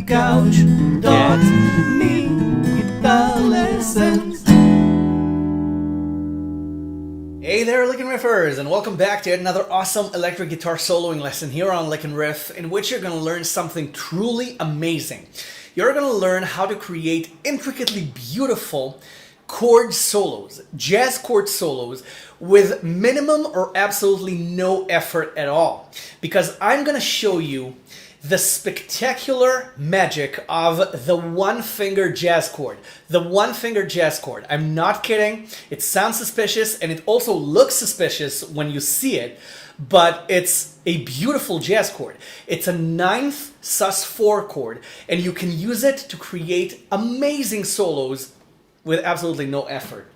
couch.me Guitar lessons. Hey there, Lick and Riffers, and welcome back to another awesome electric guitar soloing lesson here on Lick and Riff, in which you're going to learn something truly amazing. You're going to learn how to create intricately beautiful chord solos, jazz chord solos, with minimum or absolutely no effort at all. Because I'm going to show you the spectacular magic of the one-finger jazz chord. The one-finger jazz chord. I'm not kidding. It sounds suspicious, and it also looks suspicious when you see it, but it's a beautiful jazz chord. It's a 9th sus4 chord, and you can use it to create amazing solos with absolutely no effort.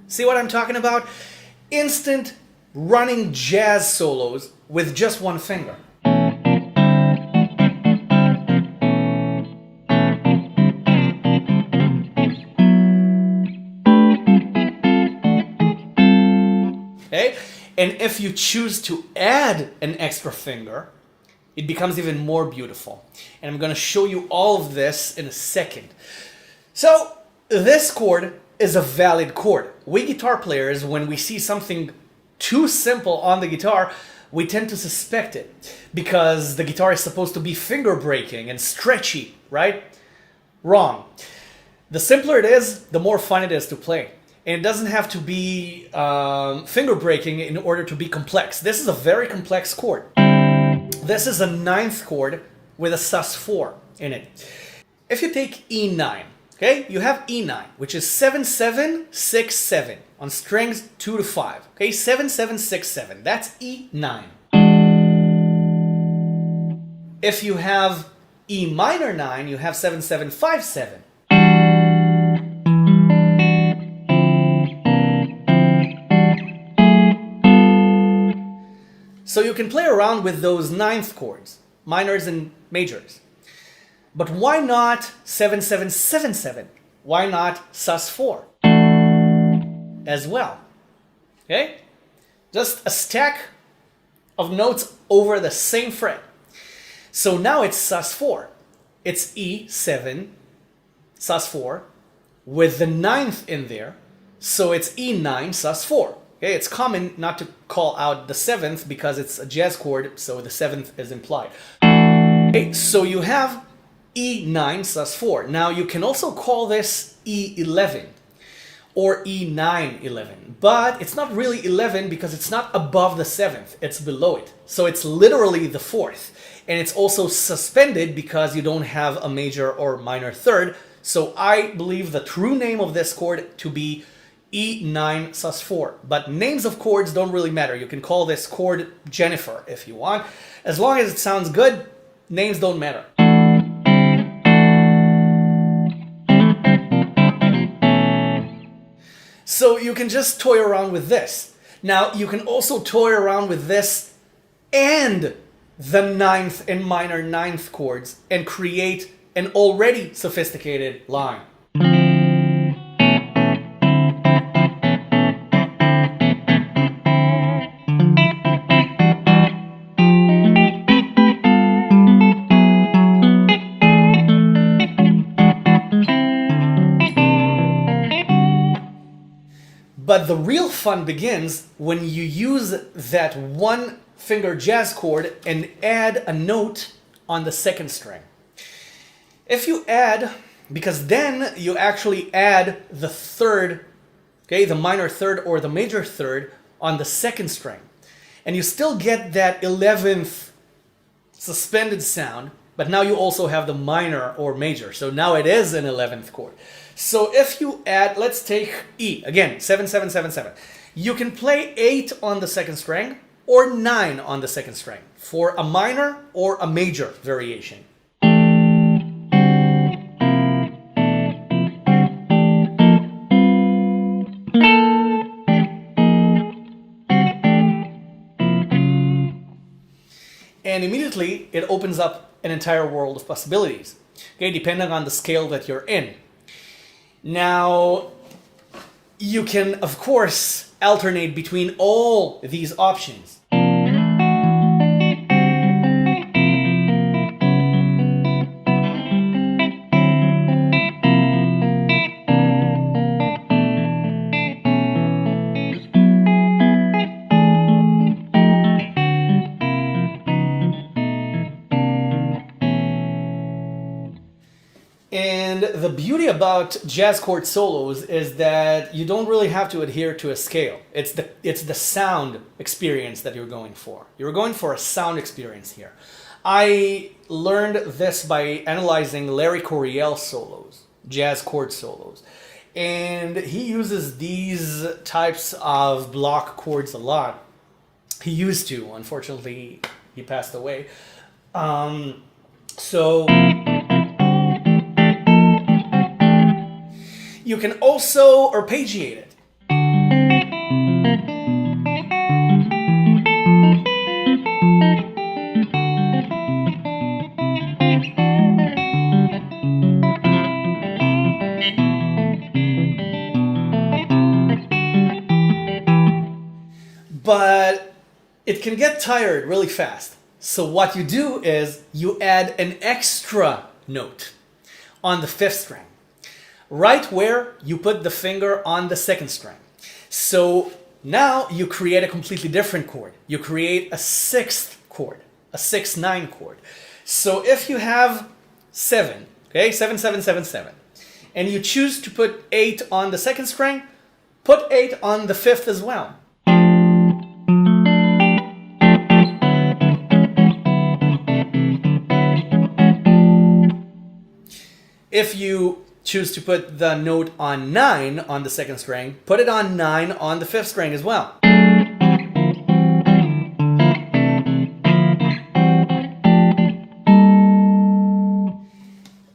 See what I'm talking about? Instant running jazz solos with just one finger. Okay? And if you choose to add an extra finger, it becomes even more beautiful. And I'm going to show you all of this in a second. So, this chord is a valid chord. We guitar players, when we see something too simple on the guitar, we tend to suspect it, because the guitar is supposed to be finger breaking and stretchy, right? Wrong. The simpler it is, the more fun it is to play. And it doesn't have to be finger breaking in order to be complex. This is a very complex chord. This is a 9th chord with a sus4 in it. If you take E9, okay, you have E9, which is 7-7-6-7 on strings 2 to 5. Okay, 7-7-6-7. That's E9. If you have E minor 9, you have 7-7-5-7. So you can play around with those 9th chords, minors and majors. But why not 7-7-7-7? Why not sus4 as well? Okay? Just a stack of notes over the same fret. So now it's sus4. It's E7 sus4 with the 9th in there. So it's E9 sus4. Okay? It's common not to call out the 7th because it's a jazz chord, so the 7th is implied. Okay, so you have E9 sus4. Now you can also call this E11 or E9 11, but it's not really 11 because it's not above the 7th, it's below it. So it's literally the 4th, and it's also suspended because you don't have a major or minor third. So I believe the true name of this chord to be E9 sus4. But names of chords don't really matter. You can call this chord Jennifer if you want. As long as it sounds good, names don't matter. So you can just toy around with this. Now you can also toy around with this and the 9th and minor 9th chords and create an already sophisticated line. But the real fun begins when you use that one-finger jazz chord and add a note on the 2nd string. If you add, because then you actually add the 3rd, okay, the minor 3rd or the major 3rd on the 2nd string. And you still get that 11th suspended sound, but now you also have the minor or major. So now it is an 11th chord. So if you add, let's take E, again, 7-7-7-7. You can play 8 on the 2nd string or 9 on the 2nd string for a minor or a major variation. And immediately it opens up an entire world of possibilities, okay, depending on the scale that you're in. Now, you can, of course, alternate between all these options. the beauty about jazz chord solos is that you don't really have to adhere to a scale. It's the sound experience that you're going for. You're going for a sound experience here. I learned this by analyzing Larry Coryell solos, jazz chord solos. And he uses these types of block chords a lot. He used to, unfortunately, he passed away. So you can also arpeggiate it. But it can get tired really fast. So what you do is you add an extra note on the 5th string, right where you put the finger on the 2nd string. So now you create a completely different chord. You create a 6th chord, a 6-9 chord. So if you have 7, okay, 7, 7, 7, 7, and you choose to put 8 on the 2nd string, put 8 on the 5th as well. If you choose to put the note on 9 on the 2nd string, put it on 9 on the 5th string as well.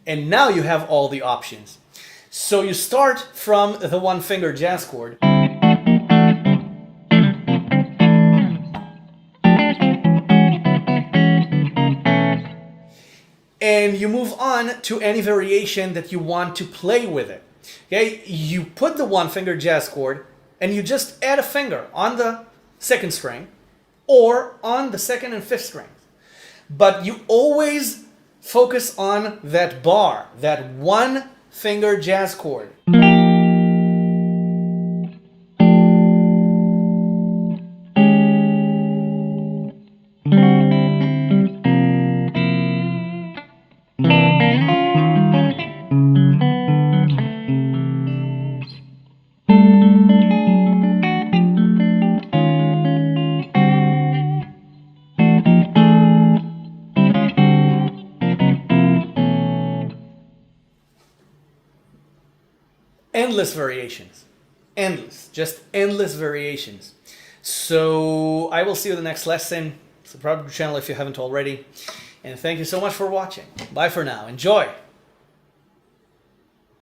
And now you have all the options. So you start from the 1-finger jazz chord. And you move on to any variation that you want to play with it. Okay, you put the 1-finger jazz chord and you just add a finger on the 2nd string or on the 2nd and 5th strings. But you always focus on that bar, that 1-finger jazz chord. Endless variations. Endless. Just endless variations. So I will see you in the next lesson. Subscribe to the channel if you haven't already. And thank you so much for watching. Bye for now. Enjoy!